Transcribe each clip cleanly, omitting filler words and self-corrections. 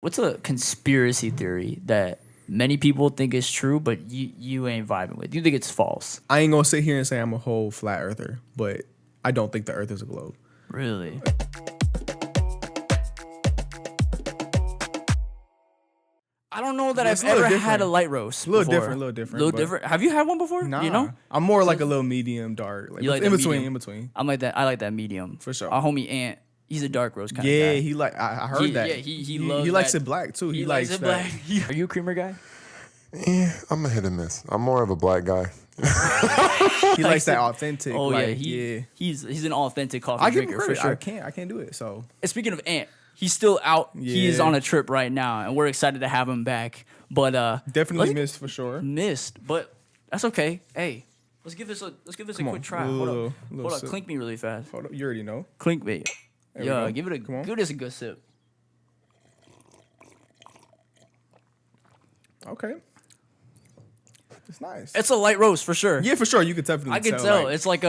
What's a conspiracy theory that many people think is true, but you ain't vibing with? You think it's false? I ain't gonna sit here and say I'm a whole flat earther, but I don't think the Earth is a globe. Really? I don't know that It's I've a little ever had different. a light roast. A little before. different, a little different. Little but different. Have you had one before? Nah, You know? I'm more like a little medium dark, like You like in that between, medium? in between. I'm like that. I like that medium. For sure. Our homie Ant, he's a dark roast kind of Yeah, guy. he like I heard He- that. yeah, he loves he likes that. it black too. He likes it that. black. Are you a creamer guy? Yeah, I'm a hit or miss. I'm more of a black guy. He likes that authentic. Oh like, yeah, he's an authentic coffee I give him drinker for credit. sure. I can't do it. So And speaking of Ant, he's still out. He is Yeah. on a trip right now, and we're excited to have him back. But definitely let's- missed for sure. missed, but that's okay. Hey, let's give this a Come quick on, try. little Hold up, sip. clink me really fast. Hold up, you already know. Clink me. There we Yeah, go. give it a Come on. give this a good sip. Okay, it's nice. It's a light roast for sure. Yeah, for sure. You could definitely. I can tell. Like, it's like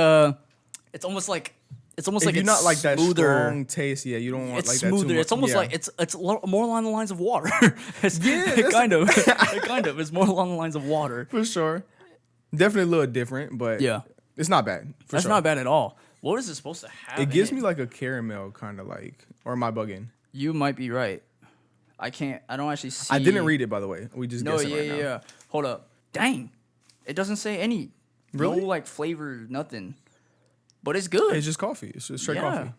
it's almost if like you're it's not like that smoother. strong taste, yeah, you don't want It's like that too smoother. much. It's almost Yeah. like more along the lines of water. It's, Yeah, it kind of. It kind of. It's more along the lines of water. for sure. Definitely a little different, but Yeah. it's not bad. For That's sure. not bad at all. What is it supposed to have? It in gives me like a caramel kind of like, or am I bugging? You might be right. I don't actually see. I didn't read it, by the way. We just No, guessing yeah, right yeah, now. yeah. Hold up. Dang. It doesn't say any. Really? No, like, flavor, nothing. But it's good. It's just coffee. It's just straight coffee.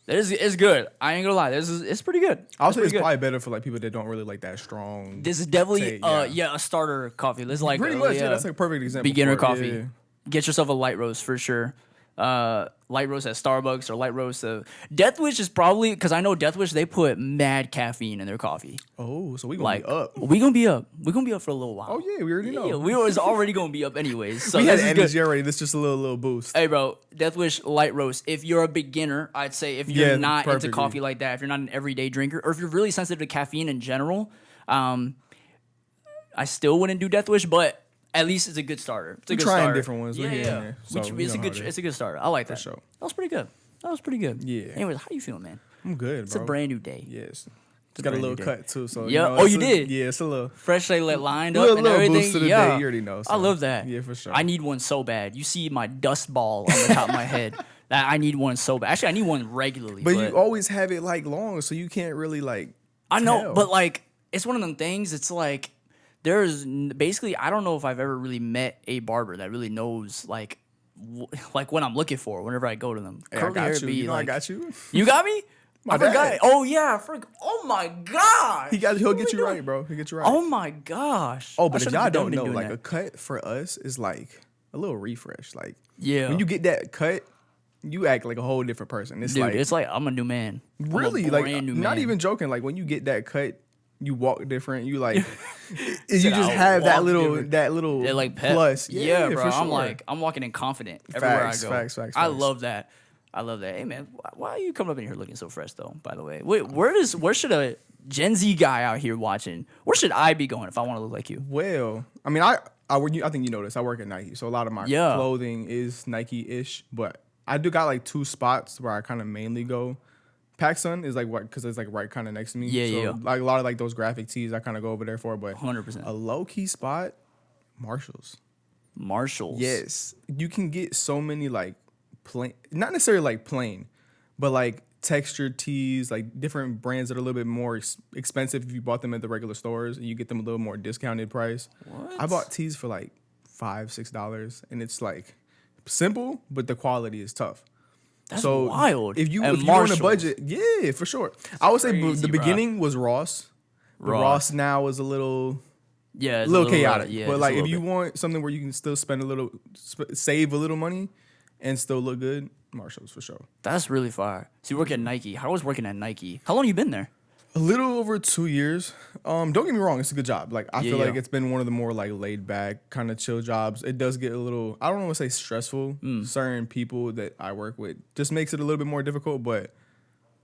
It's good. I ain't gonna lie. It's pretty good. I'll say pretty it's good. probably better for like people that don't really like that strong. This is definitely, Say, a starter coffee. This is like Pretty much, yeah. That's like a perfect example. beginner for it. coffee. Yeah, yeah. Get yourself a light roast for sure. Light roast at Starbucks or light roast of Death Wish is probably because I know Death Wish they put mad caffeine in their coffee. Oh, so we gonna Like be up. we gonna be up. We gonna be up for a little while. Oh yeah, we already know. Yeah, we was already gonna be up anyways. So we had this is energy good. already. This is just a little boost. Hey, bro, Death Wish light roast. If you're a beginner, I'd say if you're Yeah, not into perfectly. coffee like that, if you're not an everyday drinker, or if you're really sensitive to caffeine in general, I still wouldn't do Death Wish, but at least it's a good starter. It's a We're good trying starter. different ones. We're Yeah, here yeah. and there. So It's you a know good. how it It's a good starter. I like that. sure. That was pretty good. That was pretty good. Yeah. Anyways, how you feeling, man? I'm good, It's a bro. brand new day. Yes. It's a got a brand little new day. cut too. So Yeah. You know, Oh, it's you a- did? Yeah, it's a little. Fresh they lined up Little and everything. boost to the yeah, day, you already know, I so. love that. Yeah, for sure. I need one so bad. You see my dust ball on the top of my head. That I need one so bad. Actually, I need one regularly. But you always have it like long, so you can't really like. I know, tell. but like it's one of them things. It's like basically I don't know if I've ever really met a barber that really knows like what I'm looking for whenever I go to them. Hey, I Curly hair got you. be You know, I like- got you. You got me? My I forgot. dad. Oh yeah, oh my gosh. He'll get you right, bro. He'll get you right. Oh my gosh. Oh, I but if should've y'all don't been know, doing like that. a cut for us is like a little refresh. Like Yeah. when you get that cut, you act like a whole different person. It's Dude, like it's like I'm a new man. I'm a really like brand new not man. even joking. Like when you get that cut, you walk different. You like you Said just I have walk different. that little They're like pep. plus. Yeah, bro. for sure. I'm like I'm walking in confident everywhere Facts, I go. facts, facts, I facts. love that. I love that. Hey man, why are you coming up in here looking so fresh though? By the way, wait, where should a Gen Z guy out here watching? Where should I be going if I want to look like you? Well, I mean, I think you know this. I work at Nike, so a lot of my Yeah. clothing is Nike-ish. But I do got like two spots where I kind of mainly go. PacSun is like what because it's like right kind of next to me. Yeah, so yeah. Like a lot of like those graphic tees, I kind of go over there for. But 100%. a low key spot, Marshalls. Marshalls. Yes, you can get so many like plain, not necessarily like plain, but like textured tees, like different brands that are a little bit more expensive if you bought them at the regular stores, and you get them a little more discounted price. What? I bought tees for like $5-6, and it's like simple, but the quality is tough. That's so wild. If you And if you're on a Marshalls. budget, yeah, for sure. I would say Crazy, the bro. beginning was Ross. The Ross now is a little Yeah, it's chaotic. yeah, but just like a if little you bit. want something where you can still spend a little, save a little money, and still look good, Marshalls for sure. That's really fire. So you work at Nike. How was working at Nike? How long you been there? A little over 2 years. Don't get me wrong, it's a good job. Like I feel yeah. like it's been one of the more like laid back kind of chill jobs. It does get a little, I don't want to say stressful. Certain people that I work with just makes it a little bit more difficult, but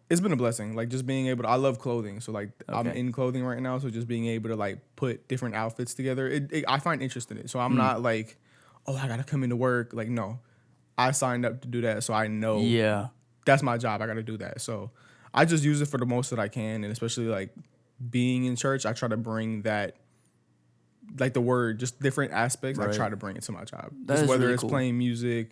it's been a blessing. Like just being able to, I love clothing. So like I'm Okay. in clothing right now. So just being able to like put different outfits together, I find interest in it. So I'm not like, oh, I got to come into work. Like, no, I signed up to do that. So I know Yeah. that's my job. I got to do that. So I just use it for the most that I can. And especially like being in church, I try to bring that, like the word, just different aspects. I Right. try to bring it to my job. That Just is whether really it's cool. playing music,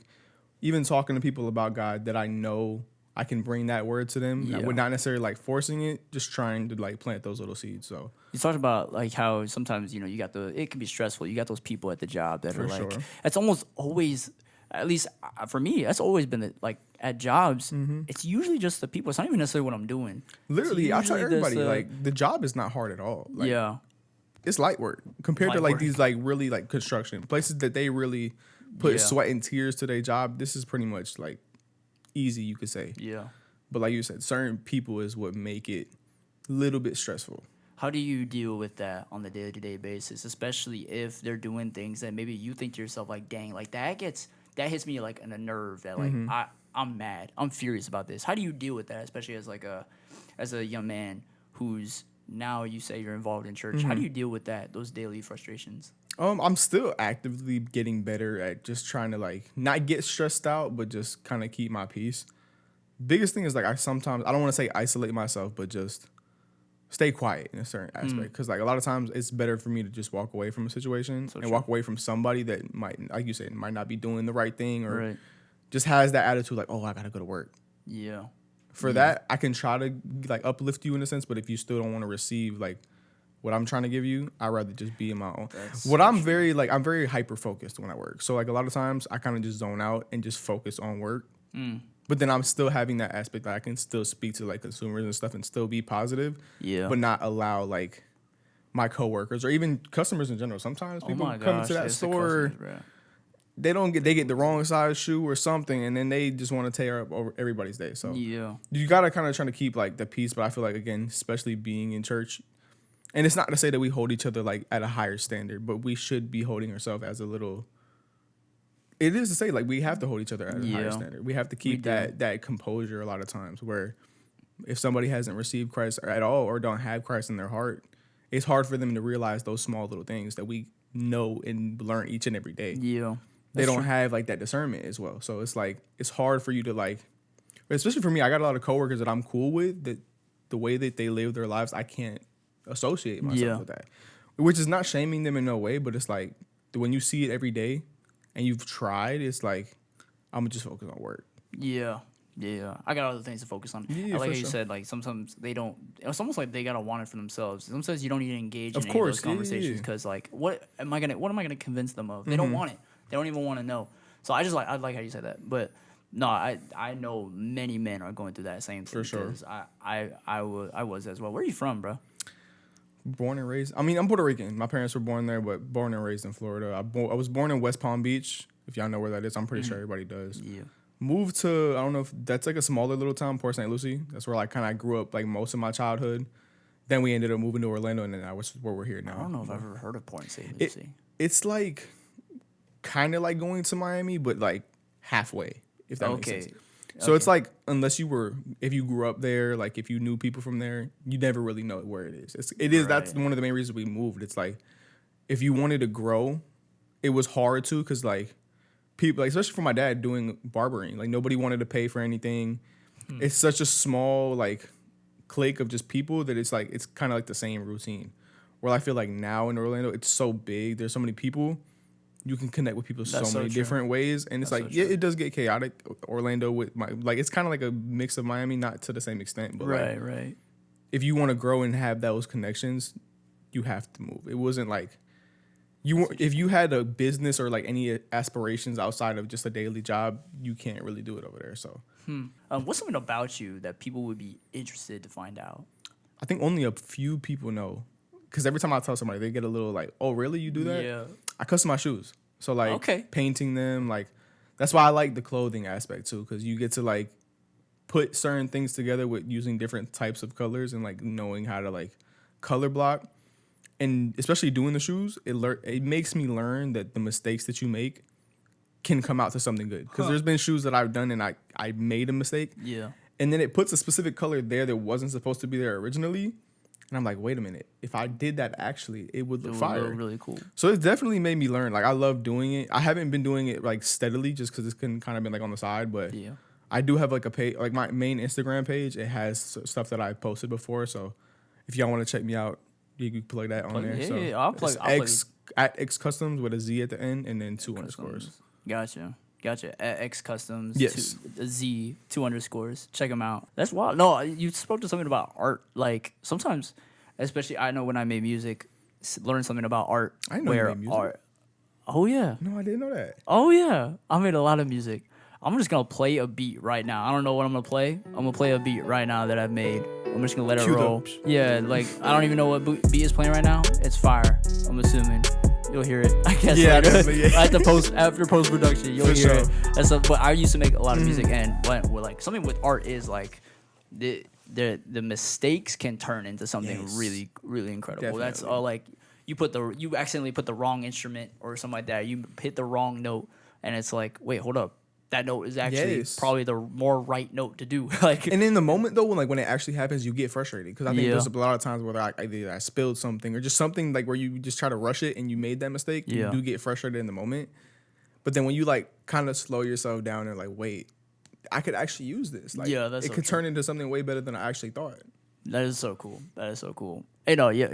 even talking to people about God that I know I can bring that word to them. Yeah. We're not necessarily like forcing it, just trying to like plant those little seeds. So You talked about like how sometimes you got it can be stressful. You got those people at the job that For are like sure. it's almost always, at least for me, that's always been like at jobs. It's usually just the people. It's not even necessarily what I'm doing. It's literally, I tell usually this, everybody like the job is not hard at all. Like yeah, it's light work compared Light to like work. these like really like construction places that they really put Yeah. sweat and tears to their job. This is pretty much like easy, you could say. yeah. But like you said, certain people is what make it a little bit stressful. How do you deal with that on the day-to-day basis, especially if they're doing things that maybe you think to yourself like, dang, like that hits me like on a nerve that like I'm mad, I'm furious about this. How do you deal with that, especially as a young man who's now you say you're involved in church? How do you deal with that, those daily frustrations? I'm still actively getting better at just trying to like not get stressed out, but just kind of keep my peace. Biggest thing is like I don't want to say isolate myself, but just stay quiet in a certain aspect. Because like a lot of times it's better for me to just walk away from a situation and true. walk away from somebody that might, like you said, might not be doing the right thing or Right. just has that attitude like, oh, I gotta go to work. Yeah. For that, I can try to like uplift you in a sense, but if you still don't want to receive like what I'm trying to give you, I'd rather just be in my own. I'm very hyper focused when I work. So like a lot of times I kind of just zone out and just focus on work. But then I'm still having that aspect that I can still speak to like consumers and stuff and still be positive. Yeah. But not allow like my coworkers or even customers in general. Sometimes people my come gosh, to that yes, the store, customers, they get the wrong size shoe or something, and then they just want to tear up over everybody's day. So Yeah. you gotta kind of try to keep like the peace. But I feel like again, especially being in church, and it's not to say that we hold each other like at a higher standard, but we should be holding ourselves as a little. It is to say like we have to hold each other at a higher Yeah. standard. We have to keep do. that composure a lot of times. Where if somebody hasn't received Christ at all or don't have Christ in their heart, it's hard for them to realize those small little things that we know and learn each and every day. Yeah. They don't have like that discernment as well. So it's like it's hard for you to like, especially for me. I got a lot of coworkers that I'm cool with that the way that they live their lives, I can't associate myself Yeah. with that. Which is not shaming them in no way, but it's like when you see it every day and you've tried, it's like I'm gonna just focus on work. Yeah. Yeah. I got other things to focus on. Yeah, I like for how you sure. said, like, sometimes they don't, it's almost like they got to want it for themselves. Sometimes you don't even engage Of in course, any of those yeah, yeah, conversations yeah. because, like, what am I going to convince them of? They don't want it. They don't even want to know. So I like how you said that. But no, I know many men are going through that same thing. For sure. Because I was as well. Where are you from, bro? Born and raised. I mean, I'm Puerto Rican. My parents were born there, but born and raised in Florida. I was born in West Palm Beach. If y'all know where that is, I'm pretty sure everybody does. Yeah. Moved to, I don't know if that's like a smaller little town, Port St. Lucie. That's where like kind of grew up like most of my childhood. Then we ended up moving to Orlando, and then I was where we're here now. I don't know if I've ever heard of Port St. It- Lucie. It's like kind of like going to Miami, but like halfway, if that makes Okay. sense. So it's like if you grew up there, like if you knew people from there, you never really know where it is. That's Right. one of the main reasons we moved. It's like if you wanted to grow, it was hard to because like people, like especially for my dad doing barbering, like nobody wanted to pay for anything. It's such a small like clique of just people that it's like it's kind of like the same routine. Where I feel like now in Orlando, it's so big. There's so many people. You can connect with people That's so so many true. different ways, and it's That's like so yeah, true. it does get chaotic. Orlando with my like it's kind of like a mix of Miami, not to the same extent, but like Right. if you want to grow and have those connections, you have to move. It wasn't like if you had a business or like any aspirations outside of just a daily job, you can't really do it over there. So What's something about you that people would be interested to find out? I think only a few people know. Because every time I tell somebody, they get a little like, "Oh, really? You do that?" Yeah. I custom my shoes, so like Okay. painting them, like that's why I like the clothing aspect too, because you get to like put certain things together with using different types of colors and like knowing how to like color block, and especially doing the shoes, it makes me learn that the mistakes that you make can come out to something good. Because there's been shoes that I've done and I made a mistake, Yeah. and then it puts a specific color there that wasn't supposed to be there originally. And I'm like, wait a minute. If I did that actually, it would look It would fire. look really cool. So it definitely made me learn. Like I love doing it. I haven't been doing it like steadily just because it's kind of been like on the side. But Yeah. I do have like a page, like my main Instagram page. It has stuff that I posted before. So if y'all want to check me out, you can plug that on there. Yeah, So yeah, I'll plug. it's I'll plug X at X Customs with a Z at the end and then 2 underscores. Gotcha. At X Customs. Yes. A Z 2 underscores. Check them out. That's wild. No, you spoke to something about art. Like sometimes, especially I know when I made music, learn something about art. I know you made music. Art. Oh yeah. No, I didn't know that. Oh yeah. I made a lot of music. I'm just gonna play a beat right now. I don't know what I'm gonna play. I'm gonna play a beat right now that I've made. I'm just gonna let it Cue roll. those. Yeah, like I don't even know what beat is playing right now. It's fire. I'm assuming you'll hear it. I guess Yeah, later. definitely, yeah. after post production, you'll For hear sure. it. But I used to make a lot of music, and when like something with art is like the mistakes can turn into something Yes. really really incredible. That's Definitely. all like you accidentally put the wrong instrument or something like that. You hit the wrong note, and it's like, wait, hold up. That note is actually Yes. probably the more right note to do. Like, And in the moment though, when it actually happens, you get frustrated because I think Yeah. there's a lot of times where either I spilled something or just something like where you just try to rush it and you made that mistake. Yeah. You do get frustrated in the moment, but then when you like kind of slow yourself down and like, wait, I could actually use this. Like, Yeah, that's it so could true. turn into something way better than I actually thought. that is so cool. That is so cool. Hey, no, yeah.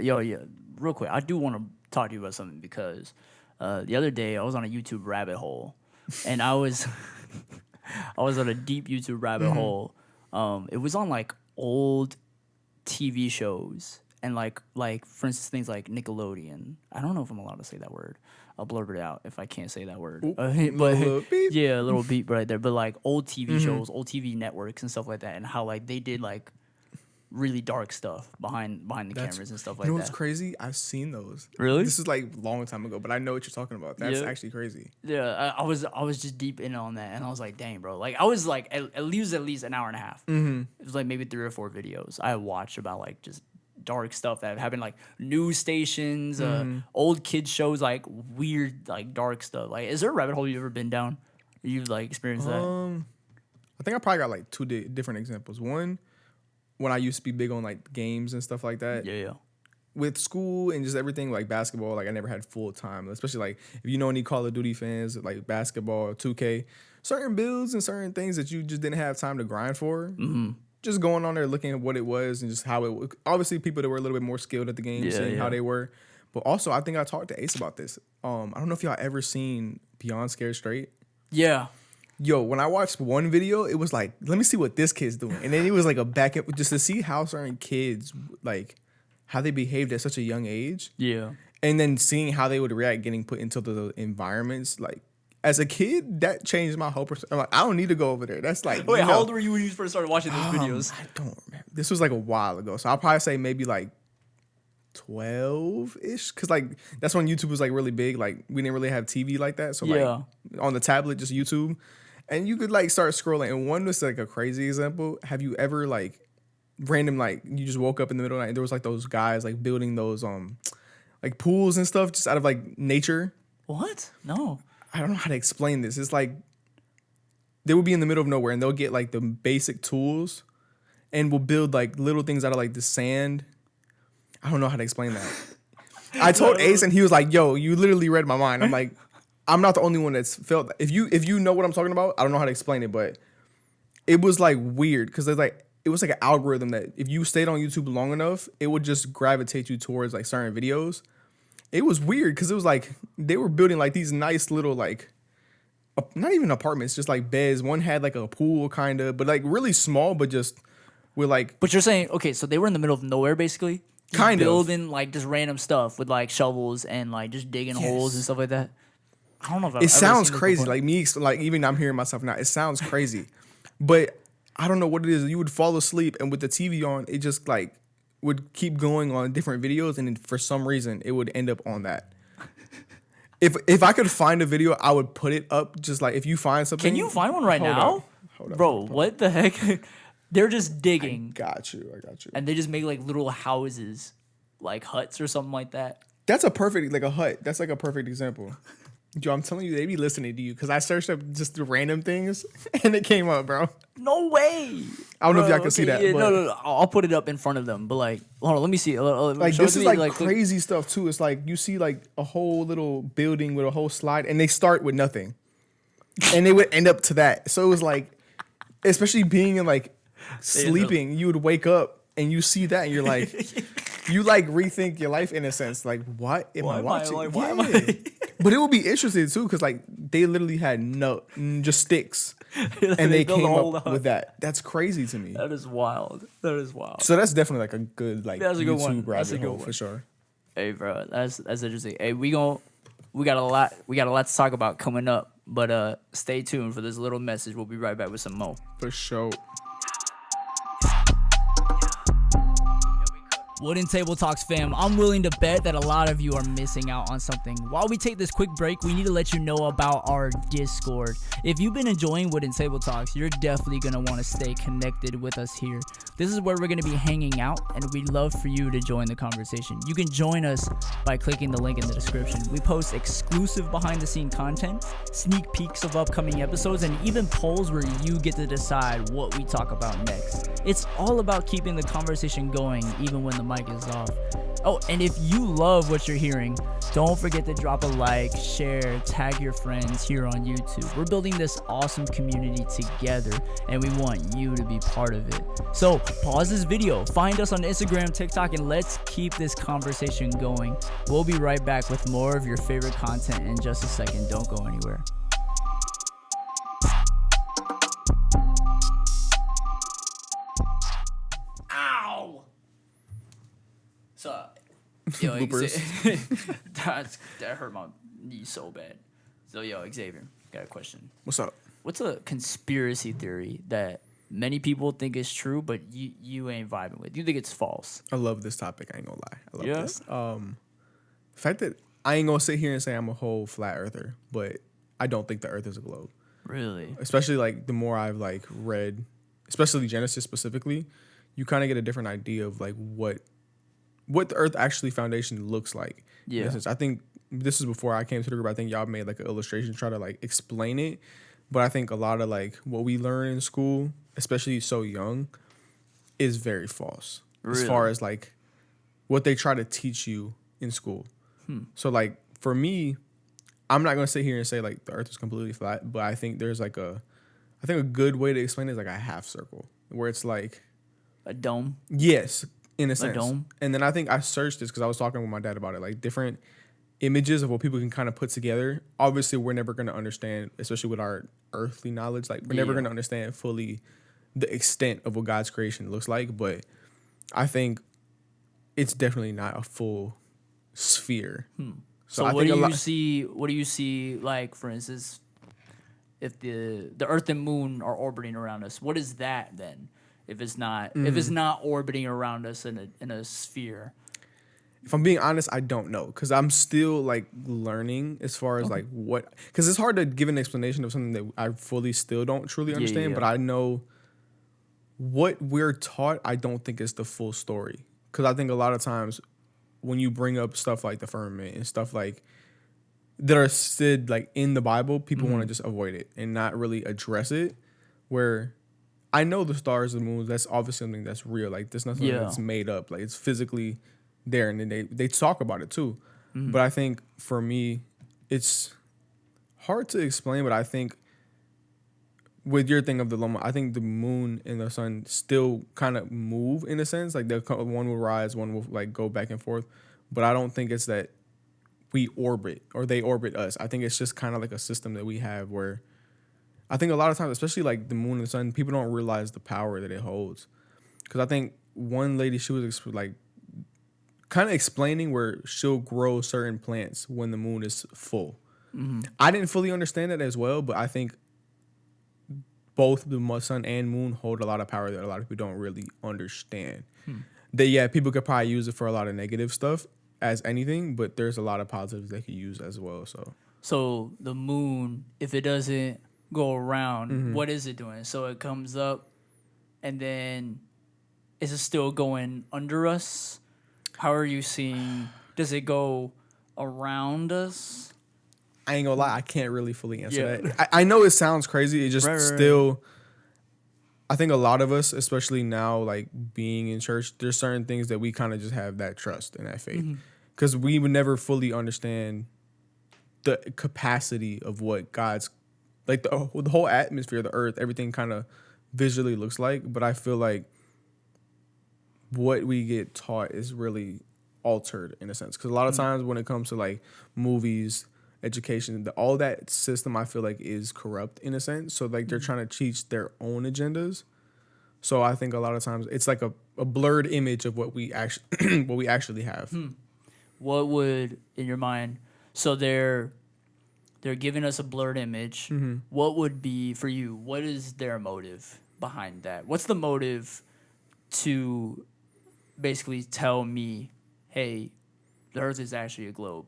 Real quick, I do want to talk to you about something because the other day I was on a YouTube rabbit hole, and I was on a deep YouTube rabbit hole. It was on like old TV shows and like for instance things like Nickelodeon. I don't know if I'm allowed to say that word. I'll blurb it out if I can't say that word. But little beep. yeah, a little beep right there. But like old TV shows, old TV networks and stuff like that, and how like they did like really dark stuff behind the cameras and stuff like You know that. what's crazy? I've seen those. Really? This is like a long time ago, but I know what you're talking about. That's Yeah. actually crazy. Yeah, I was just deep in on that, and I was like, dang, bro. Like I was like at least an hour and a half. Mm-hmm. It was like maybe 3 or 4 videos I watched about like just dark stuff that happened, like news stations, old kids shows, like weird like dark stuff. Like, is there a rabbit hole you've ever been down? You've like experienced that? I think I probably got like 2 different examples. One, when I used to be big on like games and stuff like that. Yeah. With school and just everything like basketball, like I never had full time, especially like if you know any Call of Duty fans, like basketball, 2K, certain builds and certain things that you just didn't have time to grind for. Mm-hmm. Just going on there looking at what it was and just how it was. Obviously, people that were a little bit more skilled at the game, seeing how they were. But also, I think I talked to Ace about this. I don't know if y'all ever seen Beyond Scared Straight. Yeah. Yo, when I watched one video, it was like, let me see what this kid's doing. And then it was like a back up just to see how certain kids, like, how they behaved at such a young age. Yeah. And then seeing how they would react getting put into the environments. Like, as a kid, that changed my whole perspective. I'm like, I don't need to go over there. That's like, Wait, how old were you when you first started watching those videos? I don't remember. This was like a while ago. So I'll probably say maybe like 12-ish. Because, like, that's when YouTube was, like, really big. Like, we didn't really have TV like that. So, like, on the tablet, just YouTube. And you could, like, start scrolling. And one was, like, a crazy example. Have you ever, like, random, like, you just woke up in the middle of the night and there was, like, those guys, like, building those, like, pools and stuff just out of, like, nature? What? No. I don't know how to explain this. It's like they would be in the middle of nowhere and they'll get like the basic tools and will build like little things out of like the sand. I don't know how to explain that. I told Ace and he was like, yo, you literally read my mind. I'm like, I'm not the only one that's felt that. If you know what I'm talking about, I don't know how to explain it, but it was like weird because there's like it was like an algorithm that if you stayed on YouTube long enough, it would just gravitate you towards like certain videos. It was weird because it was like they were building like these nice little like not even apartments, just like beds. One had like a pool kind of, but like really small, but just with like But you're saying, okay, so they were in the middle of nowhere basically? Just Kind of. building like just random stuff with like shovels and like just digging holes and stuff like that. I don't know if I've it ever sounds seen this crazy. before. Like me, like even I'm hearing myself now. It sounds crazy, but I don't know what it is. You would fall asleep and with the TV on, it just like would keep going on different videos, and then for some reason it would end up on that. If I could find a video, I would put it up. Just like if you find something, Can you find one right Hold now? up. Hold up. Bro, what the heck? They're just digging I got you. and they just make like little houses, like huts or something like that. That's a perfect like a hut. That's like a perfect example. Yo, I'm telling you, they be listening to you because I searched up just the random things and it came up, bro. No way. I don't know if Bro, y'all can see okay, that. yeah, but no. I'll put it up in front of them. But like, hold on, let me see. like Show this it is to me, like click- crazy stuff too. It's like you see like a whole little building with a whole slide, and they start with nothing, and they would end up to that. So it was like, especially being in like sleeping, you would wake up and you see that and you're like, you like rethink your life in a sense. Like, what am I watching? Why am I? But it would be interesting too, because like they literally had just sticks, and they built a came whole up lot. with that. That's crazy to me. That is wild. That is wild. So that's definitely like a good like That's a good one. YouTube That's a rabbit good hole one. for sure. Hey, bro, that's interesting. Hey, we got a lot to talk about coming up, but stay tuned for this little message. We'll be right back with some more. For sure. Wooden Table Talks fam, I'm willing to bet that a lot of you are missing out on something. While we take this quick break, we need to let you know about our Discord. If you've been enjoying Wooden Table Talks, you're definitely going to want to stay connected with us here. This is where we're going to be hanging out, and we'd love for you to join the conversation. You can join us by clicking the link in the description. We post exclusive behind-the-scene content, sneak peeks of upcoming episodes, and even polls where you get to decide what we talk about next. It's all about keeping the conversation going even when the mic is off. Oh, and if you love what you're hearing, don't forget to drop a like, share, tag your friends here on YouTube. We're building this awesome community together, and we want you to be part of it. So pause this video, find us on Instagram, TikTok, and let's keep this conversation going. We'll be right back with more of your favorite content in just a second. Don't go anywhere. Ow! So, yo, that hurt my knee so bad. So, yo, Xavier, got a question. What's up? What's a conspiracy theory that many people think is true, but you ain't vibing with? You think it's false? I love this topic. I ain't gonna lie. I love Yeah? this. The fact that I ain't gonna sit here and say I'm a whole flat earther, but I don't think the Earth is a globe. Really? Especially like the more I've like read, especially Genesis specifically, you kind of get a different idea of like what the Earth actually foundation looks like. Yeah. In essence, I think this is before I came to the group. I think y'all made like an illustration to try to like explain it. But I think a lot of like what we learn in school, especially so young, is very false. Really? As far as like what they try to teach you in school. So like for me, I'm not gonna sit here and say like the Earth is completely flat, but I think there's like a good way to explain it is like a half circle where it's like A dome? yes, in a sense. dome? And then I think I searched this because I was talking with my dad about it, like different images of what people can kind of put together. Obviously, we're never gonna understand, especially with our earthly knowledge. Like we're never gonna understand fully the extent of what God's creation looks like, but I think it's definitely not a full sphere. So I what think do a you see? What do you see? Like, for instance, if the Earth and Moon are orbiting around us, what is that then? If it's not orbiting around us in a sphere. If I'm being honest, I don't know because I'm still like learning as far as like what, because it's hard to give an explanation of something that I fully still don't truly understand. yeah. But I know what we're taught. I don't think it's the full story because I think a lot of times when you bring up stuff like the firmament and stuff like that are said like in the Bible, people want to just avoid it and not really address it. Where I know the stars and moons, that's obviously something that's real. Like there's nothing that's made up. Like it's physically there, and then they talk about it too. But I think for me, it's hard to explain. But I think with your thing of the Loma, I think the moon and the sun still kind of move in a sense. Like one will rise, one will like go back and forth. But I don't think it's that we orbit or they orbit us. I think it's just kind of like a system that we have where I think a lot of times, especially like the moon and the sun, people don't realize the power that it holds. Because I think one lady, she was like kind of explaining where she'll grow certain plants when the moon is full. I didn't fully understand that as well, but I think both the sun and moon hold a lot of power that a lot of people don't really understand. That people could probably use it for a lot of negative stuff as anything, but there's a lot of positives they could use as well. So the moon, if it doesn't go around, what is it doing? So it comes up, and then is it still going under us? How are you seeing? Does it go around us? I ain't gonna lie, I can't really fully answer Yeah. that. I know it sounds crazy. It just Right. still. I think a lot of us, especially now, like being in church, there's certain things that we kind of just have that trust and that faith, because we would never fully understand the capacity of what God's, like the whole atmosphere, the earth, everything kind of visually looks like. But I feel like what we get taught is really altered in a sense. Because a lot of times when it comes to like movies, education, all that system, I feel like is corrupt in a sense. So like they're trying to teach their own agendas. So I think a lot of times it's like a blurred image of what we actually what we actually have. What would, in your mind, so they're giving us a blurred image. What would be for you? What is their motive behind that? What's the motive to basically tell me, hey, the Earth is actually a globe?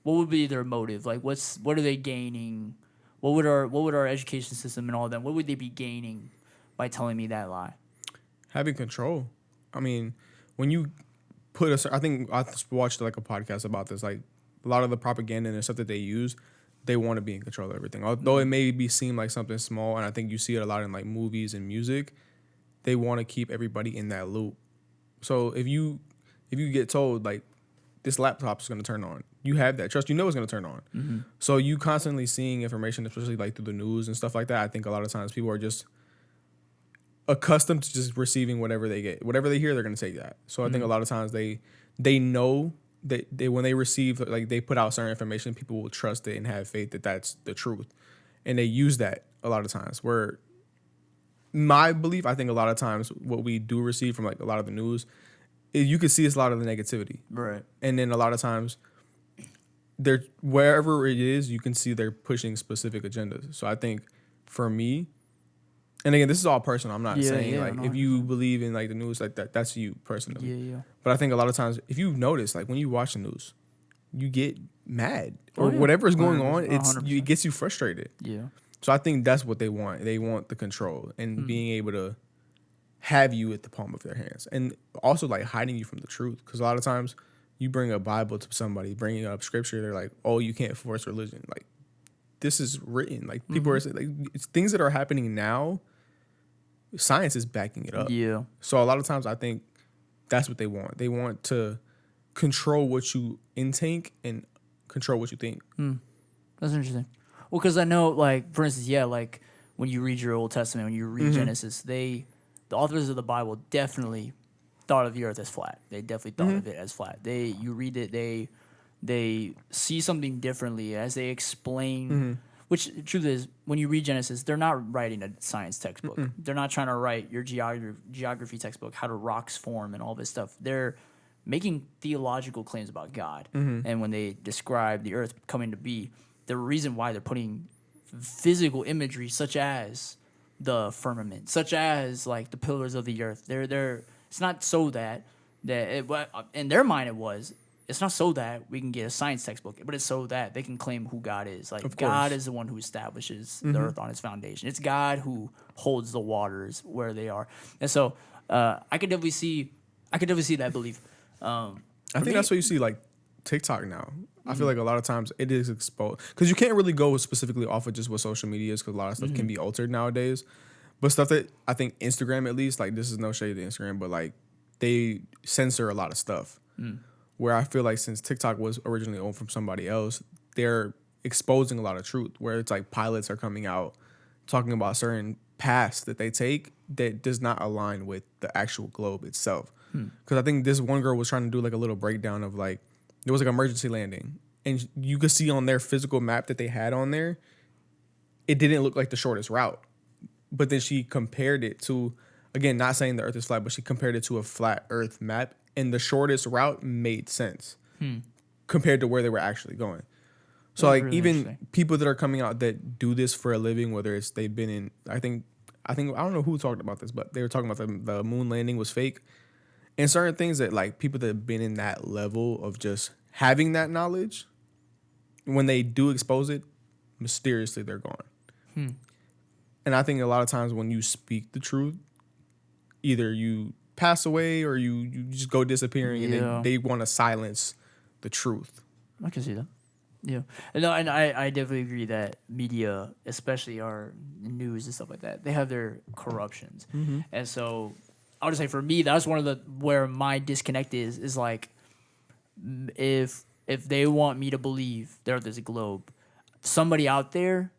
What would be their motive? Like, what are they gaining? What would our education system and all that? What would they be gaining by telling me that lie? Having control. I mean, when you I think I watched like a podcast about this. Like a lot of the propaganda and stuff that they use, they want to be in control of everything. Although it may seem like something small, and I think you see it a lot in like movies and music, they want to keep everybody in that loop. So if you get told like this laptop is going to turn on, you have that trust. You know it's going to turn on. So you constantly seeing information, especially like through the news and stuff like that. I think a lot of times people are just accustomed to just receiving whatever they get. Whatever they hear, they're going to take that. So I think a lot of times they know that they when they receive, like they put out certain information, people will trust it and have faith that that's the truth. And they use that a lot of times. Where my belief, I think a lot of times what we do receive from like a lot of the news, you can see it's a lot of the negativity. Right. And then a lot of times they're wherever it is, you can see they're pushing specific agendas. So I think for me, and again, this is all personal. I'm not saying like if you believe in like the news like that, that's you personally. Yeah. But I think a lot of times, if you notice, like when you watch the news, you get mad or whatever is going on. It gets you frustrated. Yeah. So I think that's what they want. They want the control and being able to have you at the palm of their hands, and also like hiding you from the truth. Because a lot of times, you bring a Bible to somebody, bringing up scripture, they're like, "Oh, you can't force religion." Like this is written. Like people are saying, like it's things that are happening now. Science is backing it up. Yeah. So a lot of times I think that's what they want. They want to control what you intake and control what you think. That's interesting. Well, because I know, like, for instance, like when you read your Old Testament, when you read Genesis, the authors of the Bible definitely thought of the earth as flat. They definitely thought of it as flat. You read it, they see something differently as they explain. Which the truth is, when you read Genesis, they're not writing a science textbook. They're not trying to write your geography textbook, how do rocks form and all this stuff. They're making theological claims about God. And when they describe the earth coming to be, the reason why they're putting physical imagery such as the firmament, such as like the pillars of the earth. It's not so that in their mind it's not so that we can get a science textbook, but it's so that they can claim who God is. Like God is the one who establishes the earth on its foundation. It's God who holds the waters where they are. And so I could definitely see that belief. I think that's what you see like TikTok now. I feel like a lot of times it is exposed because you can't really go specifically off of just what social media is because a lot of stuff can be altered nowadays. But stuff that I think Instagram, at least, like this is no shade to Instagram, but like they censor a lot of stuff. Where I feel like since TikTok was originally owned from somebody else, they're exposing a lot of truth. Where it's like pilots are coming out talking about certain paths that they take that does not align with the actual globe itself. Because I think this one girl was trying to do like a little breakdown of like there was like emergency landing, and you could see on their physical map that they had on there, it didn't look like the shortest route. But then she compared it to, again, not saying the earth is flat, but she compared it to a flat earth map, and the shortest route made sense compared to where they were actually going. So That's like really even people that are coming out that do this for a living, whether it's they've been in, I don't know who talked about this, but they were talking about the moon landing was fake. And certain things that like people that have been in that level of just having that knowledge, when they do expose it, mysteriously they're gone. And I think a lot of times when you speak the truth, either you pass away or you just go disappearing, and then they want to silence the truth. I can see that. Yeah. And I definitely agree that media, especially our news and stuff like that, they have their corruptions. And so I would say for me, that's one of where my disconnect is like, if they want me to believe the earth is a globe, somebody out there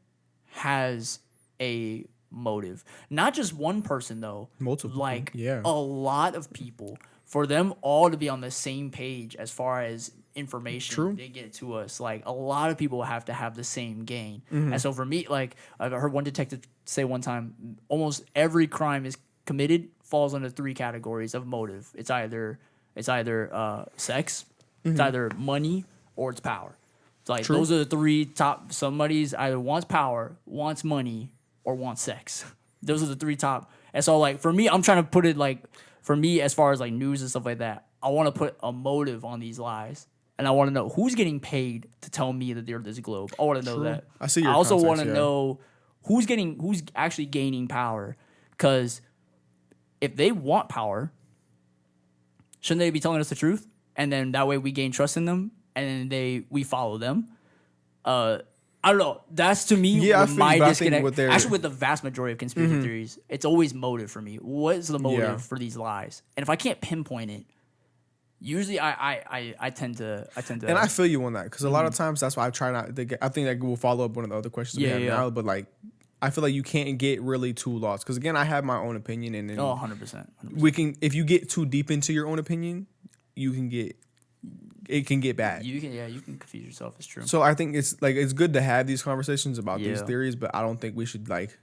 has a motive. Not just one person though. Multiple, Like yeah. a lot of people. For them all to be on the same page as far as information True. they get to us, like a lot of people have to have the same gain. Mm-hmm. And so for me, like I heard one detective say one time, almost every crime is committed falls under 3 categories of motive. It's either sex, it's either money, or it's power. It's like True. those are the 3 top. Somebody's either wants power, wants money, or wants sex. Those are the 3 top. And so like for me, I'm trying to put it like, for me, as far as like news and stuff like that, I want to put a motive on these lies, and I want to know who's getting paid to tell me that they're this globe. I want to know True. that. I see your I also context, want to yeah. know who's actually gaining power, because if they want power, shouldn't they be telling us the truth? And then that way we gain trust in them, and then we follow them. I don't know. That's to me Yeah, I feel you, my but I think disconnect. what they're- Actually, with the vast majority of conspiracy theories, it's always motive for me. What is the motive Yeah. for these lies? And if I can't pinpoint it, usually I tend to. And I feel you on that, because a lot of times that's why I try not to get. I think that will follow up one of the other questions we have now. But like, I feel like you can't get really too lost, because again, I have my own opinion, and then 100%. we can. If you get too deep into your own opinion, it can get bad. You can confuse yourself. It's true. So I think it's good to have these conversations about these Yeah. theories, but I don't think we should like,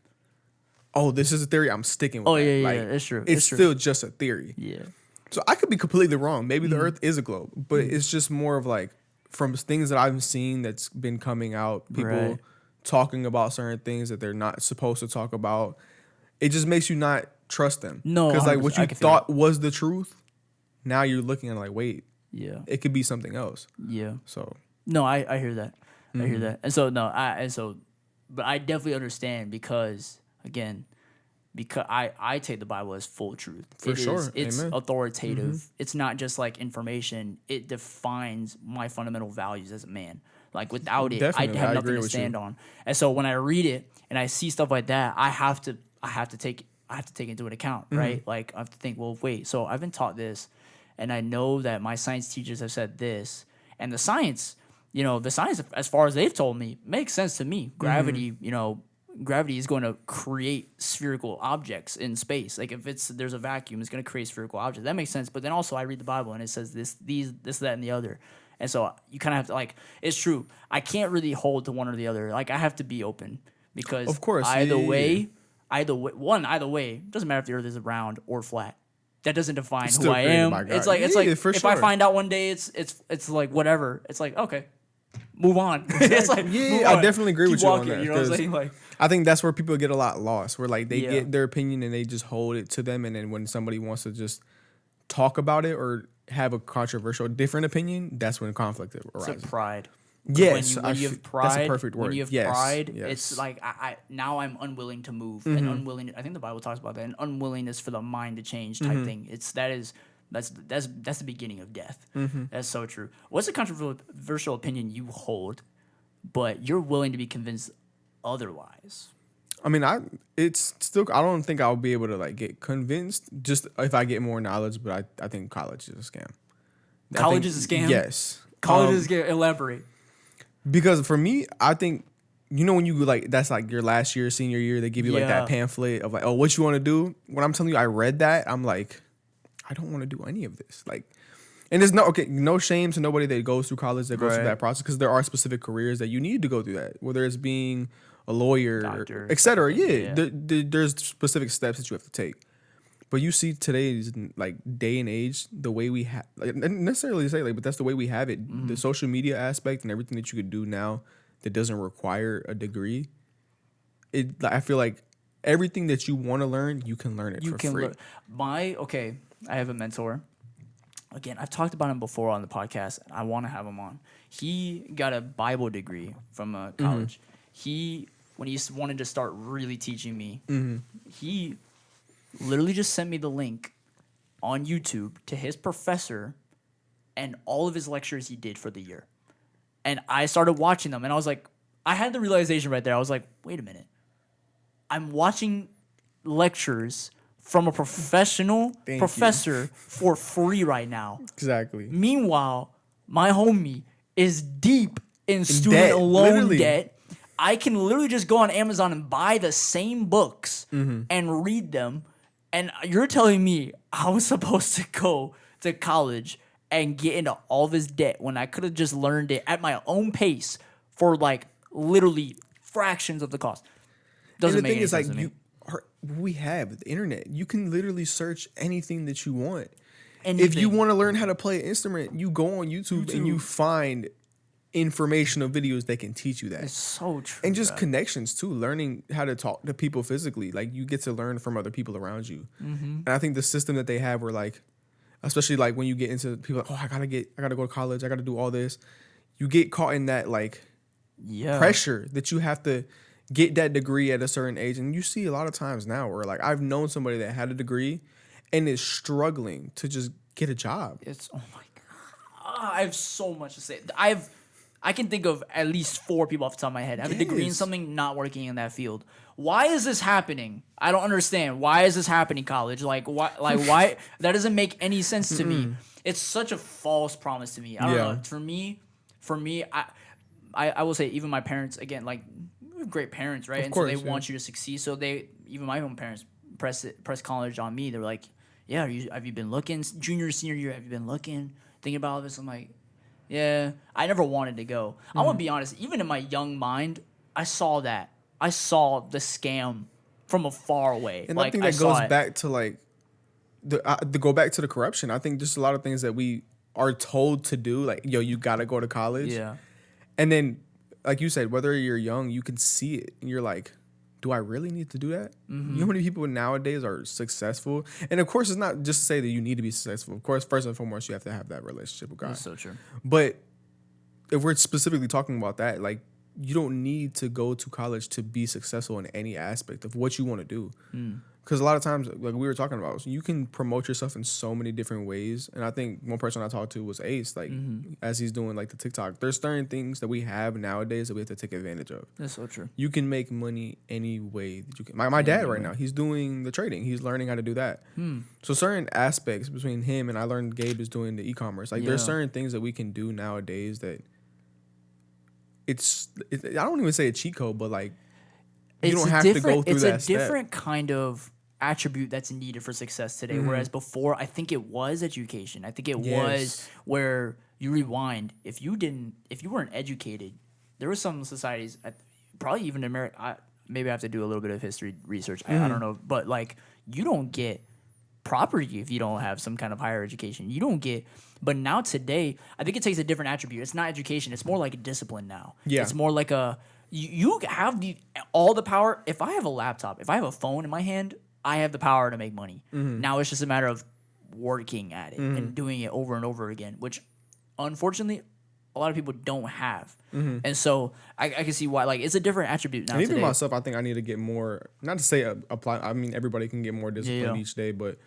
oh, this is a theory, I'm sticking with Oh, that. yeah, Like, it's true. It's still just a theory. Yeah. So I could be completely wrong. Maybe the Mm-hmm. Earth is a globe, but it's just more of like from things that I've seen that's been coming out, people Right. talking about certain things that they're not supposed to talk about. It just makes you not trust them. No, because like what 100%. I you can feel thought was the truth, now you're looking at it like, wait, Yeah. it could be something else. Yeah. So No, I hear that. I Mm-hmm. hear that. But I definitely understand, because again, because I take the Bible as full truth. For sure. It's Amen. authoritative. Mm-hmm. It's not just like information. It defines my fundamental values as a man. Like without it, Definitely, I have I nothing agree to with you. stand on. And so when I read it and I see stuff like that, I have to take into an account, Mm-hmm. right? Like I have to think, well, wait, so I've been taught this, and I know that my science teachers have said this, and the science, as far as they've told me, makes sense to me. Gravity, gravity is going to create spherical objects in space. Like if there's a vacuum, it's going to create spherical objects. That makes sense. But then also I read the Bible and it says this, that, and the other. And so you kind of have to, like, it's true. I can't really hold to one or the other. Like I have to be open, because Of course, either yeah. way, it doesn't matter if the earth is round or flat. That doesn't define who Still I created am. by God. It's like Yeah, for if I sure. find out one day it's like whatever. It's like, okay, move on. It's like, Yeah, move I on. definitely agree Keep with you on walking, that, You know what I'm 'cause saying? Like, I think that's where people get a lot lost, where like they Yeah. get their opinion and they just hold it to them, and then when somebody wants to just talk about it or have a controversial different opinion, that's when conflict arises. it's a pride. Yes, when you I have f- pride, that's a perfect word. When you have Yes, pride, yes. it's like I now I'm unwilling to move, and unwilling. I think the Bible talks about that, an unwillingness for the mind to change type thing. That's the beginning of death. That's so true. What's a controversial opinion you hold, but you're willing to be convinced otherwise? I mean, I don't think I'll be able to like get convinced just if I get more knowledge, but I think college is a scam. College is a scam? Yes. College is gonna elaborate. Because for me, I think, when you like, that's like your last year, senior year, they give you like Yeah. that pamphlet of like, oh, what you want to do? When I'm telling you, I read that, I'm like, I don't want to do any of this. Like, and there's no shame to nobody that goes through college, that goes through Right. that process, because there are specific careers that you need to go through that, whether it's being a lawyer, Doctor, et cetera. something, Yeah, yeah. there's specific steps that you have to take. But you see today's like day and age, the way we have, like, not necessarily to say like, but that's the way we have it. Mm-hmm. The social media aspect and everything that you could do now that doesn't require a degree. I feel like everything that you want to learn, you can learn it for free. I have a mentor. Again, I've talked about him before on the podcast, and I want to have him on. He got a Bible degree from college. When he wanted to start really teaching me, he literally just sent me the link on YouTube to his professor and all of his lectures he did for the year. And I started watching them, and I was like, I had the realization right there. I was like, wait a minute. I'm watching lectures from a professional Thank professor for free right now. Exactly. Meanwhile, my homie is deep in student debt, loan literally. debt. I can literally just go on Amazon and buy the same books and read them. And you're telling me I was supposed to go to college and get into all this debt when I could have just learned it at my own pace for like literally fractions of the cost. Doesn't And the make thing any is, sense like, to me. we have the internet. You can literally search anything that you want. Anything. If you want to learn how to play an instrument, you go on YouTube and you find informational videos that can teach you that. It's so true. And just bro. connections too, learning how to talk to people physically. Like, you get to learn from other people around you. And I think the system that they have, where like, especially like when you get into people, like, oh, I gotta go to college, I gotta do all this. You get caught in that like pressure that you have to get that degree at a certain age. And you see a lot of times now where like I've known somebody that had a degree and is struggling to just get a job. It's oh my god. I have so much to say. I can think of at least 4 people off the top of my head. I have a degree in something, not working in that field. Why is this happening? I don't understand. Why is this happening, college? Like why? Why? That doesn't make any sense to me. It's such a false promise to me. I don't know. For me, I will say, even my parents, again, like, we have great parents, right? Of and course, so they want you to succeed. So even my own parents press college on me. They're like, yeah, have you been looking? Junior, senior year, have you been looking? Thinking about all this? I'm like, yeah. I never wanted to go. I want to be honest. Even in my young mind, I saw that. I saw the scam from afar away. And like, I think that goes back to like to go back to the corruption. I think just a lot of things that we are told to do, like, yo, you gotta go to college. Yeah. And then, like you said, whether you're young, you can see it, and you're like, do I really need to do that? You know how many people nowadays are successful? And of course, it's not just to say that you need to be successful. Of course, first and foremost, you have to have that relationship with God. That's so true. But if we're specifically talking about that, like, you don't need to go to college to be successful in any aspect of what you want to do. Because a lot of times, like we were talking about, you can promote yourself in so many different ways. And I think one person I talked to was Ace, like, as he's doing like the TikTok. There's certain things that we have nowadays that we have to take advantage of. That's so true. You can make money any way that you can. My dad right now, he's doing the trading. He's learning how to do that. So certain aspects between him and I learned Gabe is doing the e-commerce. Like, there's certain things that we can do nowadays that I don't even say a cheat code, but like, you don't have to go through that It's a different kind of attribute that's needed for success today. Whereas before, I think it was education. I think it was where you rewind. If you weren't educated, there were some societies, probably even in America. Maybe I have to do a little bit of history research. I don't know, but like, you don't get property if you don't have some kind of higher education. You don't get. But now today, I think it takes a different attribute. It's not education. It's more like a discipline now. Yeah. It's more like you have all the power. If I have a laptop, if I have a phone in my hand, I have the power to make money. Now it's just a matter of working at it and doing it over and over again, which unfortunately a lot of people don't have. And so I can see why, like, it's a different attribute now. And even today. myself, I think I need to get more, not to say apply, I mean, everybody can get more discipline each day, but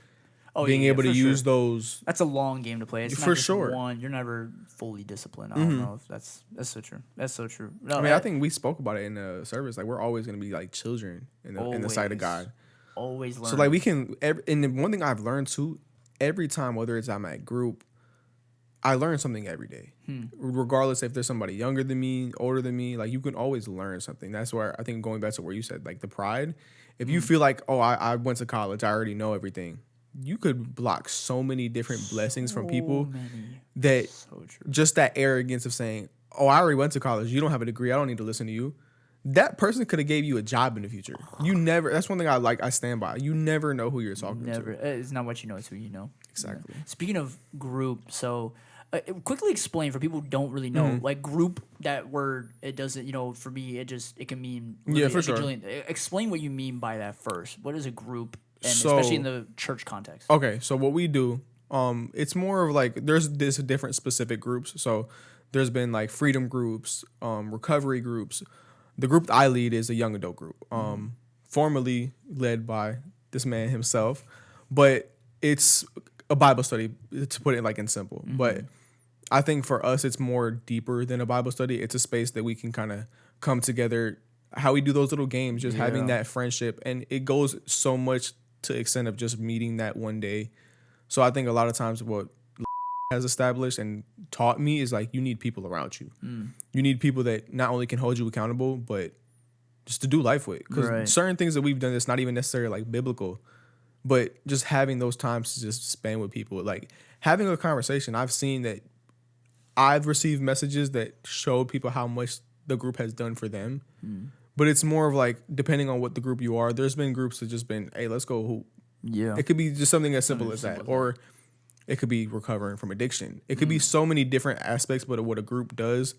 being able to use those. That's a long game to play. It's For not just sure. one. You're never fully disciplined. I don't know if that's so true. That's so true. No, I mean, I think we spoke about it in the service. Like, we're always going to be like children in the sight of God. Always learn. So like, we can, and the one thing I've learned too, every time, whether it's I'm at group, I learn something every day. Regardless if there's somebody younger than me, older than me, like, you can always learn something. That's where I think, going back to where you said, like, the pride, if you feel like, oh, I went to college, I already know everything, you could block so many different blessings from people that just that arrogance of saying, oh, I already went to college, you don't have a degree, I don't need to listen to you. That person could have gave you a job in the future. You never. That's one thing I stand by. You never know who you're talking to. It's not what you know, it's who you know. Exactly. Yeah. Speaking of group, so quickly explain for people who don't really know, like, group, that word, it doesn't, for me, it can mean really for sure. Explain what you mean by that first. What is a group, and especially in the church context? Okay, so what we do, it's more of like, there's this different specific groups. So there's been like freedom groups, recovery groups. The group that I lead is a young adult group, formerly led by this man himself, but it's a Bible study, to put it like in simple. But I think for us, it's more deeper than a Bible study. It's a space that we can kind of come together, how we do those little games, just having that friendship. And it goes so much to the extent of just meeting that one day. So I think a lot of times what has established and taught me is, like, you need people around you. You need people that not only can hold you accountable, but just to do life with. Because Right. certain things that we've done that's not even necessarily like biblical, but just having those times to just spend with people, like having a conversation. I've seen that I've received messages that show people how much the group has done for them. But it's more of like, depending on what the group you are, there's been groups that just been, hey, let's go hoop. Yeah. It could be just something as simple Something as that. simple as Or it could be recovering from addiction. It could be so many different aspects, but what a group does,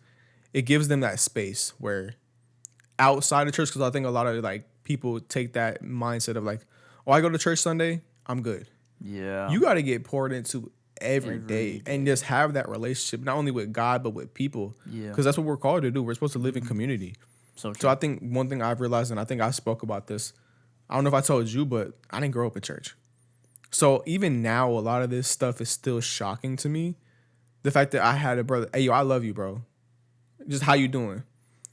it gives them that space where outside of church, because I think a lot of like people take that mindset of like, oh, I go to church Sunday, I'm good. Yeah. You got to get poured into every day Every and just have that relationship, not only with God, but with people. Yeah. Because that's what we're called to do. We're supposed to live in community. So true. So I think one thing I've realized, and I think I spoke about this, I don't know if I told you, but I didn't grow up in church. So even now, a lot of this stuff is still shocking to me. The fact that I had a brother, hey, yo, I love you, bro. Just how you doing?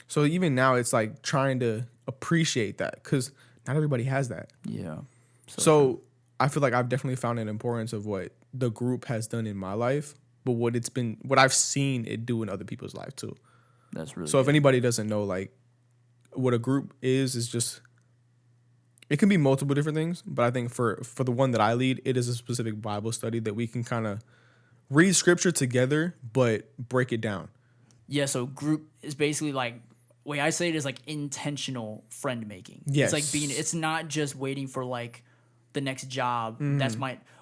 So even now, it's like trying to appreciate that because not everybody has that. Yeah. So I feel like I've definitely found an importance of what the group has done in my life, but what I've seen it do in other people's life too. That's really So if good. anybody doesn't know, like what a group is just, it can be multiple different things, but I think for the one that I lead, it is a specific Bible study that we can kind of read scripture together, but break it down. Yeah, so group is basically like, way I say it is like intentional friend making. Yes. It's like it's not just waiting for like the next job. Mm-hmm. That's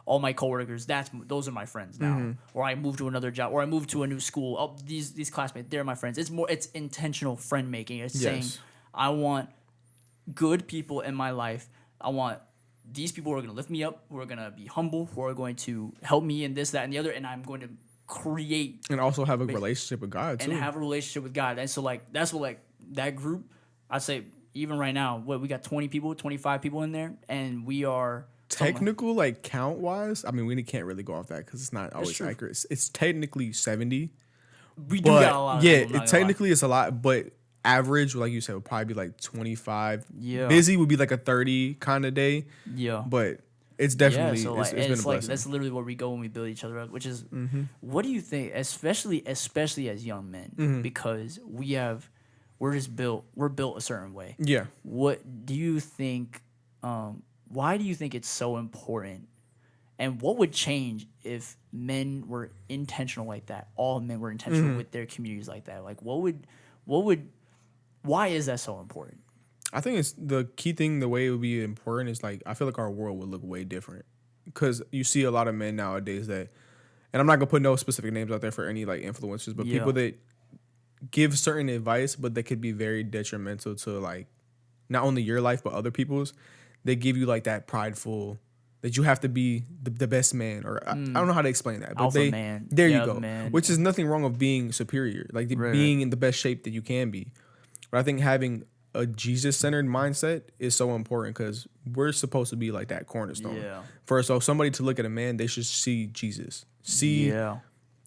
all my coworkers. Those are my friends now. Mm-hmm. Or I move to another job, or I move to a new school. Oh, these classmates, they're my friends. It's intentional friend making. It's saying Yes. I want good people in my life. I want these people who are going to lift me up, who are going to be humble, who are going to help me in this, that, and the other, and I'm going to create And also have a relationship with God and too. have a relationship with God. And so like that's what like that group, I'd say even right now, we got 20 people, 25 people in there, and we are Technical, like count wise, I mean, we can't really go off that because it's not always true. accurate. It's technically 70. we do got a lot But of yeah, people, I'm not it gonna lie. technically is a lot, but average, like you said, would probably be like 25. Yeah. Busy would be like a 30 kind of day, Yeah. but it's definitely, So like, it's been a like blessing. that's literally where we go when we build each other up. Which is, what do you think, especially as young men, because we're built a certain way. Yeah. What do you think? Why do you think it's so important? And what would change if men were intentional like that? All men were intentional with their communities like that. Like, why is that so important? I think it's the key thing, the way it would be important is like, I feel like our world would look way different because you see a lot of men nowadays that, and I'm not gonna put no specific names out there for any like influencers, but Yeah. people that give certain advice, but they could be very detrimental to like not only your life but other people's. They give you like that prideful that you have to be the best man, or I don't know how to explain that, but Alpha man. there Yeah, you go, man. which is nothing wrong of being superior, like Right. being in the best shape that you can be. But I think having a Jesus-centered mindset is so important because we're supposed to be like that cornerstone. Yeah. So somebody to look at a man, they should see Jesus, see Yeah.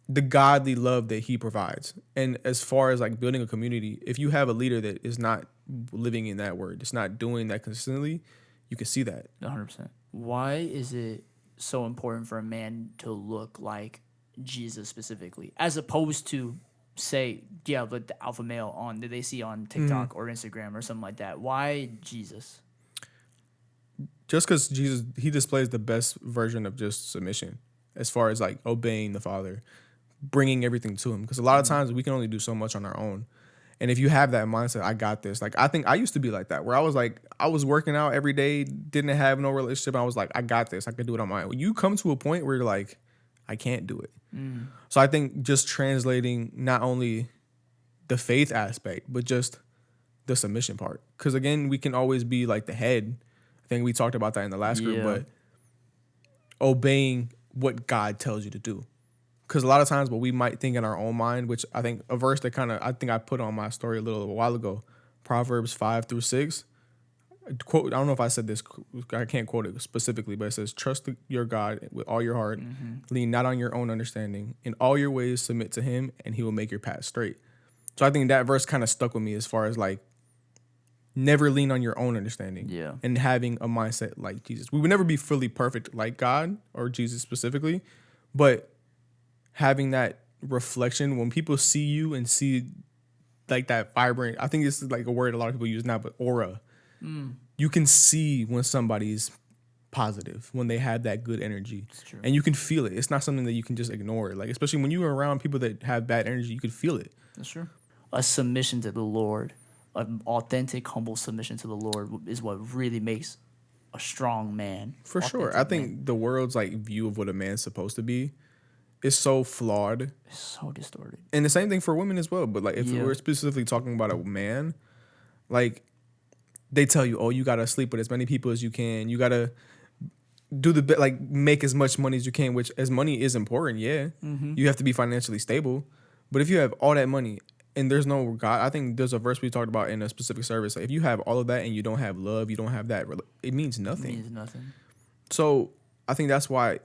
the godly love that he provides. And as far as like building a community, if you have a leader that is not living in that word, it's not doing that consistently, you can see that. 100%. Why is it so important for a man to look like Jesus specifically, as opposed to say, yeah, like the alpha male that they see on TikTok or Instagram or something like that? Why Jesus? Just because Jesus, he displays the best version of just submission as far as like obeying the Father, bringing everything to him. Because a lot of times we can only do so much on our own. And if you have that mindset, I got this. Like, I think I used to be like that, where I was like, I was working out every day, didn't have no relationship. I was like, I got this. I could do it on my own. You come to a point where you're like, I can't do it. So I think just translating not only the faith aspect, but just the submission part. Because again, we can always be like the head. I think we talked about that in the last group, Yeah. but obeying what God tells you to do. Because a lot of times what we might think in our own mind, which I think a verse that I think I put on my story a little while ago, Proverbs 5-6. Quote, I don't know if I said this, I can't quote it specifically, but it says, trust your God with all your heart, lean not on your own understanding, in all your ways submit to him, and he will make your path straight. So I think that verse kind of stuck with me as far as like, never lean on your own understanding. Yeah. And having a mindset like Jesus. We would never be fully perfect like God or Jesus specifically, but having that reflection when people see you and see like that vibrant. I think it's like a word a lot of people use now, but aura. You can see when somebody's positive, when they have that good energy, and you can feel it. It's not something that you can just ignore. Like especially when you're around people that have bad energy, you can feel it. That's true. A submission to the Lord, an authentic, humble submission to the Lord is what really makes a strong man. For sure. I think the world's like view of what a man's supposed to be is so flawed. It's so distorted. And the same thing for women as well. But like if we're specifically talking about a man, like they tell you, oh, you gotta sleep with as many people as you can. You gotta do like make as much money as you can, which as money is important, you have to be financially stable. But if you have all that money and there's no God, I think there's a verse we talked about in a specific service. Like if you have all of that and you don't have love, you don't have that, it means nothing. It means nothing. So I think that's why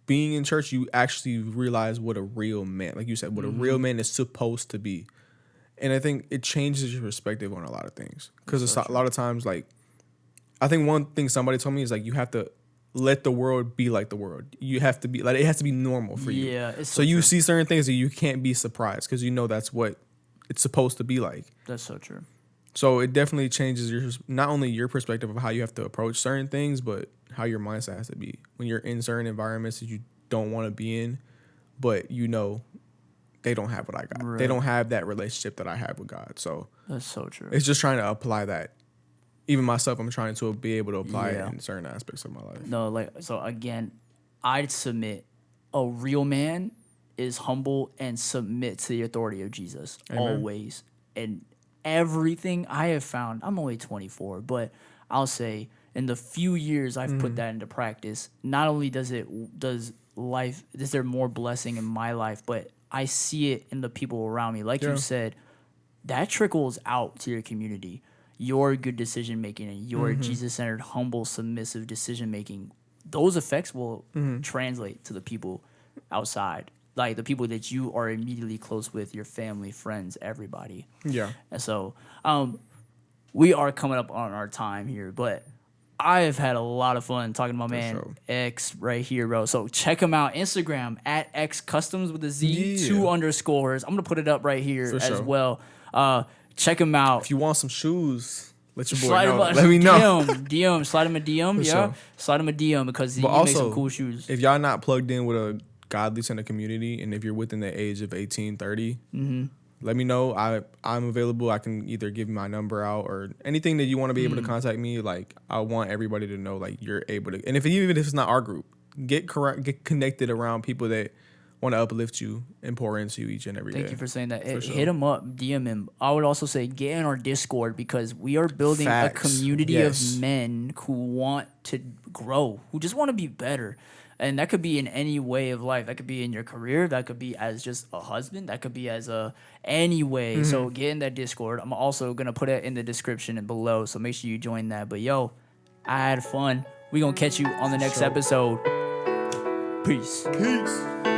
being in church, you actually realize what a real man, like you said, what a real man is supposed to be. And I think it changes your perspective on a lot of things. Because a lot of times, like, I think one thing somebody told me is like you have to let the world be like the world. You have to be like, it has to be normal for you. Yeah. So you see certain things that you can't be surprised because you know that's what it's supposed to be like. That's so true. So it definitely changes your not only your perspective of how you have to approach certain things, but how your mindset has to be when you're in certain environments that you don't want to be in, but you know they don't have what I got. Right. They don't have that relationship that I have with God. So that's so true. It's just trying to apply that. Even myself, I'm trying to be able to apply it in certain aspects of my life. No, like, so again, I'd submit a real man is humble and submit to the authority of Jesus. Amen. Always. And everything I have found, I'm only 24, but I'll say in the few years I've put that into practice, not only does there more blessing in my life, but I see it in the people around me. Like you said, that trickles out to your community. Your good decision making and your Jesus-centered, humble, submissive decision making, those effects will translate to the people outside, like the people that you are immediately close with, your family, friends, everybody. Yeah. And so, we are coming up on our time here, but I have had a lot of fun talking to my man X right here, bro. So check him out, Instagram at X Customs with a Z, 2_. I'm gonna put it up right here as well. Check him out. If you want some shoes, let your boy know. Let me know. DM, slide him a DM, slide him a DM because he makes some cool shoes. If y'all not plugged in with a godly center community, and if you're within the age of 18, 30, let me know. I'm available. I can either give my number out or anything that you want to be able to contact me. Like I want everybody to know, like you're able to. And even if it's not our group, get connected around people that want to uplift you and pour into you each and every day. Thank you for saying that. Hit him up, DM him. I would also say get in our Discord because we are building a community of men who want to grow, who just want to be better. And that could be in any way of life. That could be in your career. That could be as just a husband. That could be as any way. So get in that Discord. I'm also going to put it in the description and below. So make sure you join that. But yo, I had fun. We're going to catch you on the next episode. Peace. Peace.